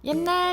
옛날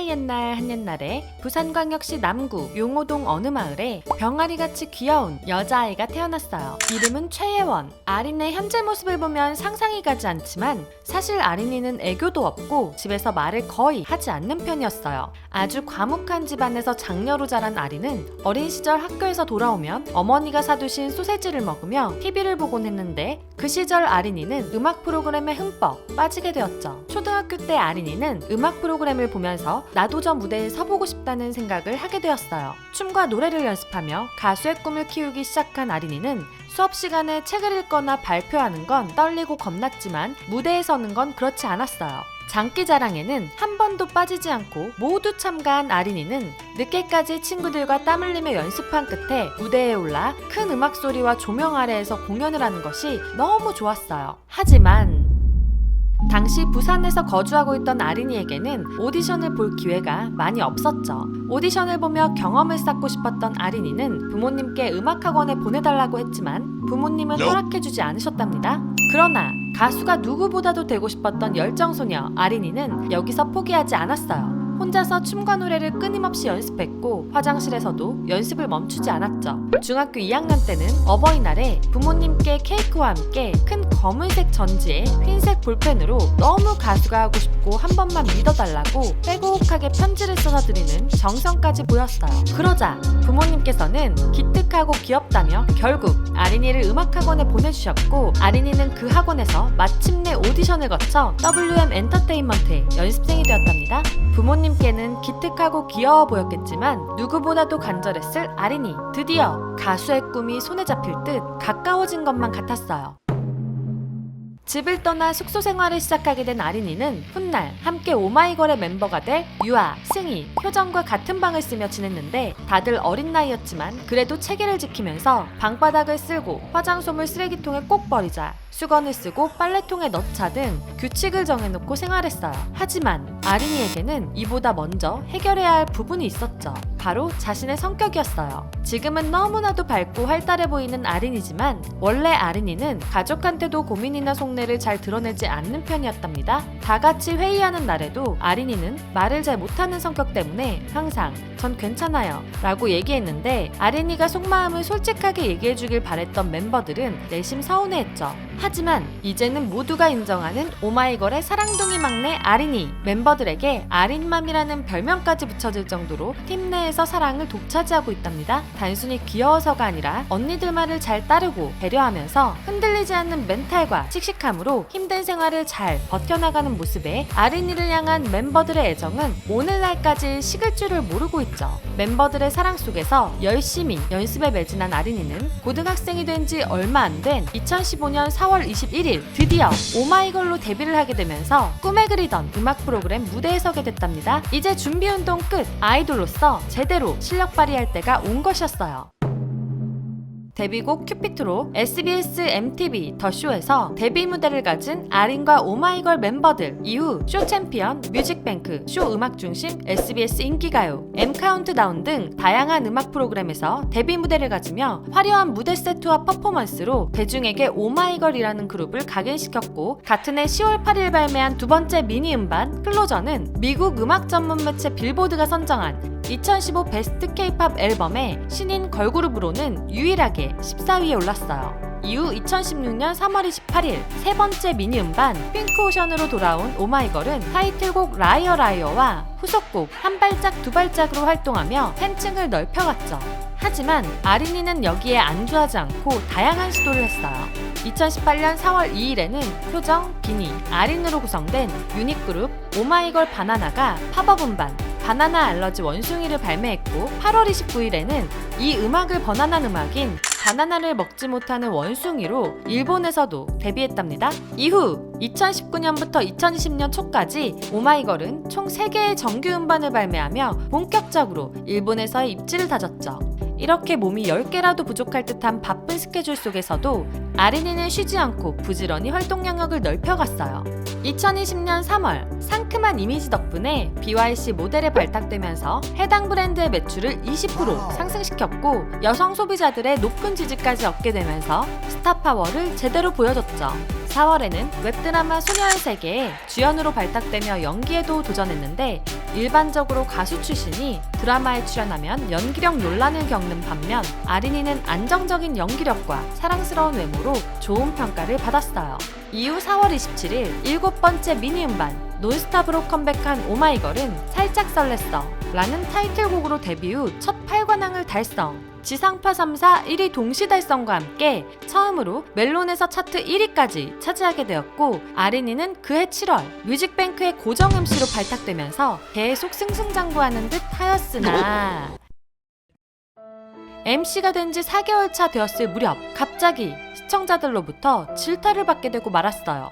한옛날에 부산광역시 남구 용호동 어느 마을에 병아리같이 귀여운 여자아이가 태어났어요. 이름은 최예원. 아린의 현재 모습을 보면 상상이 가지 않지만 사실 아린이는 애교도 없고 집에서 말을 거의 하지 않는 편이었어요. 아주 과묵한 집안에서 장녀로 자란 아린은 어린 시절 학교에서 돌아오면 어머니가 사두신 소세지를 먹으며 TV를 보곤 했는데 그 시절 아린이는 음악 프로그램에 흠뻑 빠지게 되었죠. 초등학교 때 아린이는 음악 프로그램을 보면서 나도 저 무대에 서보고 싶다는 생각을 하게 되었어요. 춤과 노래를 연습하며 가수의 꿈을 키우기 시작한 아린이는 수업 시간에 책을 읽거나 발표하는 건 떨리고 겁났지만 무대에 서는 건 그렇지 않았어요. 장기자랑에는 한 번도 빠지지 않고 모두 참가한 아린이는 늦게까지 친구들과 땀 흘리며 연습한 끝에 무대에 올라 큰 음악 소리와 조명 아래에서 공연을 하는 것이 너무 좋았어요. 하지만 당시 부산에서 거주하고 있던 아린이에게는 오디션을 볼 기회가 많이 없었죠. 오디션을 보며 경험을 쌓고 싶었던 아린이는 부모님께 음악학원에 보내달라고 했지만 부모님은 허락해주지 않으셨답니다. 그러나 가수가 누구보다도 되고 싶었던 열정소녀 아린이는 여기서 포기하지 않았어요. 혼자서 춤과 노래를 끊임없이 연습했고 화장실에서도 연습을 멈추지 않았죠. 중학교 2학년 때는 어버이날에 부모님께 케이크와 함께 큰 검은색 전지에 흰색 볼펜으로 너무 가수가 하고 싶고 한 번만 믿어달라고 빼곡하게 편지를 써서 드리는 정성까지 보였어요. 그러자 부모님께서는 기특하고 귀엽다며 결국 아린이를 음악학원에 보내주셨고 아린이는 그 학원에서 마침내 오디션을 거쳐 WM 엔터테인먼트의 연습생이 되었답니다. 부모님께는 기특하고 귀여워 보였겠지만 누구보다도 간절했을 아린이. 드디어 가수의 꿈이 손에 잡힐 듯 가까워진 것만 같았어요. 집을 떠나 숙소 생활을 시작하게 된 아린이는 훗날 함께 오마이걸의 멤버가 될 유아, 승희, 효정과 같은 방을 쓰며 지냈는데 다들 어린 나이였지만 그래도 체계를 지키면서 방바닥을 쓸고 화장솜을 쓰레기통에 꼭 버리자, 수건을 쓰고 빨래통에 넣자 등 규칙을 정해놓고 생활했어요. 하지만 아린이에게는 이보다 먼저 해결해야 할 부분이 있었죠. 바로 자신의 성격이었어요. 지금은 너무나도 밝고 활달해 보이는 아린이지만 원래 아린이는 가족한테도 고민이나 속내를 잘 드러내지 않는 편이었답니다. 다 같이 회의하는 날에도 아린이는 말을 잘 못하는 성격 때문에 항상 전 괜찮아요 라고 얘기했는데 아린이가 속마음을 솔직하게 얘기해주길 바랬던 멤버들은 내심 서운해했죠. 하지만 이제는 모두가 인정하는 오마이걸의 사랑둥이 막내 아린이. 멤버들에게 아린맘이라는 별명까지 붙여질 정도로 팀 내에서 사랑을 독차지하고 있답니다. 단순히 귀여워서가 아니라 언니들 말을 잘 따르고 배려하면서 흔들리지 않는 멘탈과 씩씩함으로 힘든 생활을 잘 버텨나가는 모습에 아린이를 향한 멤버들의 애정은 오늘날까지 식을 줄을 모르고 있죠. 멤버들의 사랑 속에서 열심히 연습에 매진한 아린이는 고등학생이 된 지 얼마 안 된 2015년 4월 21일 드디어 오마이걸로 데뷔를 하게 되면서 꿈에 그리던 음악 프로그램 무대에 서게 됐답니다. 이제 준비 운동 끝! 아이돌로서 제대로 실력 발휘할 때가 온 것이었어요. 데뷔곡 큐피트로 SBS MTV 더 쇼에서 데뷔 무대를 가진 아린과 오마이걸 멤버들, 이후 쇼 챔피언, 뮤직뱅크, 쇼 음악 중심, SBS 인기가요, M 카운트다운 등 다양한 음악 프로그램에서 데뷔 무대를 가지며 화려한 무대 세트와 퍼포먼스로 대중에게 오마이걸이라는 그룹을 각인시켰고 같은 해 10월 8일 발매한 두 번째 미니 음반 클로저는 미국 음악 전문 매체 빌보드가 선정한 2015 베스트 K-팝 앨범에 신인 걸그룹으로는 유일하게 14위에 올랐어요. 이후 2016년 3월 28일 세 번째 미니 음반 핑크오션으로 돌아온 오마이걸은 타이틀곡 라이어 라이어와 후속곡 한 발짝 두 발짝으로 활동하며 팬층을 넓혀갔죠. 하지만 아린이는 여기에 안주하지 않고 다양한 시도를 했어요. 2018년 4월 2일에는 효정, 비니, 아린으로 구성된 유닛그룹 오마이걸 바나나가 팝업 음반 바나나 알러지 원숭이를 발매했고 8월 29일에는 이 음악을 번안한 음악인 바나나를 먹지 못하는 원숭이로 일본에서도 데뷔했답니다. 이후 2019년부터 2020년 초까지 오마이걸은 총 3개의 정규 음반을 발매하며 본격적으로 일본에서의 입지를 다졌죠. 이렇게 몸이 10개라도 부족할 듯한 바쁜 스케줄 속에서도 아린이는 쉬지 않고 부지런히 활동 영역을 넓혀갔어요. 2020년 3월 상큼한 이미지 덕분에 BYC 모델에 발탁되면서 해당 브랜드의 매출을 20% 상승시켰고 여성 소비자들의 높은 지지까지 얻게 되면서 스타 파워를 제대로 보여줬죠. 4월에는 웹드라마 소녀의 세계에 주연으로 발탁되며 연기에도 도전했는데 일반적으로 가수 출신이 드라마에 출연하면 연기력 논란을 겪는 반면 아린이는 안정적인 연기력과 사랑스러운 외모로 좋은 평가를 받았어요. 이후 4월 27일 7번째 미니 음반 논스톱으로 컴백한 오마이걸은 살짝 설렜어 라는 타이틀곡으로 데뷔 후 첫 8관왕을 달성. 지상파 3사 1위 동시 달성과 함께 처음으로 멜론에서 차트 1위까지 차지하게 되었고 아린이는 그해 7월 뮤직뱅크의 고정 MC로 발탁되면서 계속 승승장구하는 듯 하였으나 MC가 된 지 4개월 차 되었을 무렵 갑자기 시청자들로부터 질타를 받게 되고 말았어요.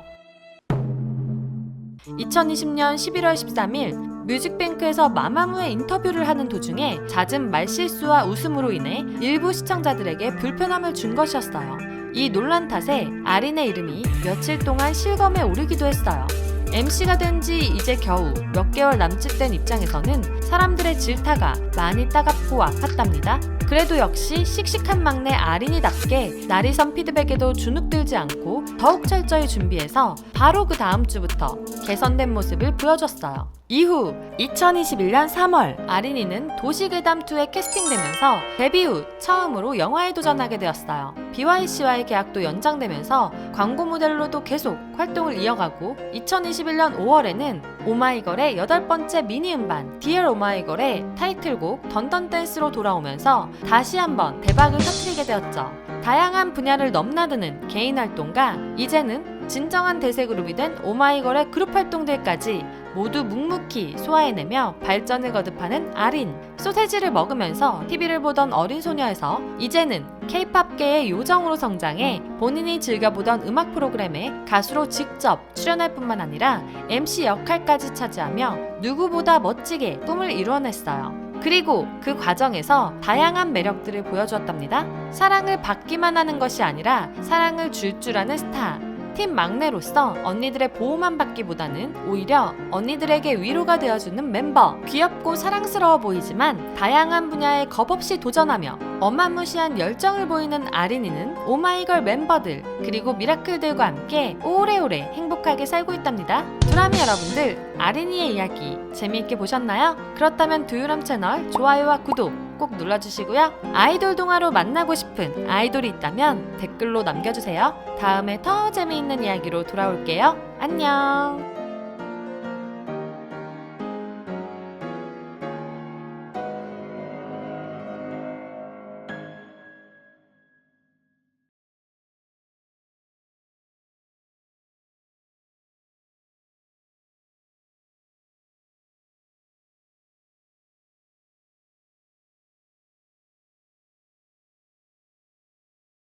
2020년 11월 13일 뮤직뱅크에서 마마무의 인터뷰를 하는 도중에 잦은 말실수와 웃음으로 인해 일부 시청자들에게 불편함을 준 것이었어요. 이 논란 탓에 아린의 이름이 며칠 동안 실검에 오르기도 했어요. MC가 된 지 이제 겨우 몇 개월 남짓 된 입장에서는 사람들의 질타가 많이 따갑고 아팠답니다. 그래도 역시 씩씩한 막내 아린이답게 날이 선 피드백에도 주눅들지 않고 더욱 철저히 준비해서 바로 그 다음 주부터 개선된 모습을 보여줬어요. 이후 2021년 3월 아린이는 도시괴담2에 캐스팅되면서 데뷔 후 처음으로 영화에 도전하게 되었어요. BYC와의 계약도 연장되면서 광고 모델로도 계속 활동을 이어가고 2021년 5월에는 오마이걸의 8번째 미니 음반 Dear 오마이걸의 타이틀곡 던던댄스로 돌아오면서 다시 한번 대박을 터뜨리게 되었죠. 다양한 분야를 넘나드는 개인 활동과 이제는 진정한 대세 그룹이 된 오마이걸의 그룹 활동들까지 모두 묵묵히 소화해내며 발전을 거듭하는 아린. 소세지를 먹으면서 TV를 보던 어린 소녀에서 이제는 K-팝계의 요정으로 성장해 본인이 즐겨보던 음악 프로그램에 가수로 직접 출연할 뿐만 아니라 MC 역할까지 차지하며 누구보다 멋지게 꿈을 이루어냈어요. 그리고 그 과정에서 다양한 매력들을 보여주었답니다. 사랑을 받기만 하는 것이 아니라 사랑을 줄 아는 스타. 팀 막내로서 언니들의 보호만 받기보다는 오히려 언니들에게 위로가 되어주는 멤버. 귀엽고 사랑스러워 보이지만 다양한 분야에 겁없이 도전하며 어마무시한 열정을 보이는 아린이는 오마이걸 멤버들 그리고 미라클들과 함께 오래오래 행복하게 살고 있답니다. 두라미 여러분들, 아린이의 이야기 재미있게 보셨나요? 그렇다면 두유람 채널 좋아요와 구독 꼭 눌러주시고요. 아이돌 동화로 만나고 싶은 아이돌이 있다면 댓글로 남겨주세요. 다음에 더 재미있는 이야기로 돌아올게요. 안녕.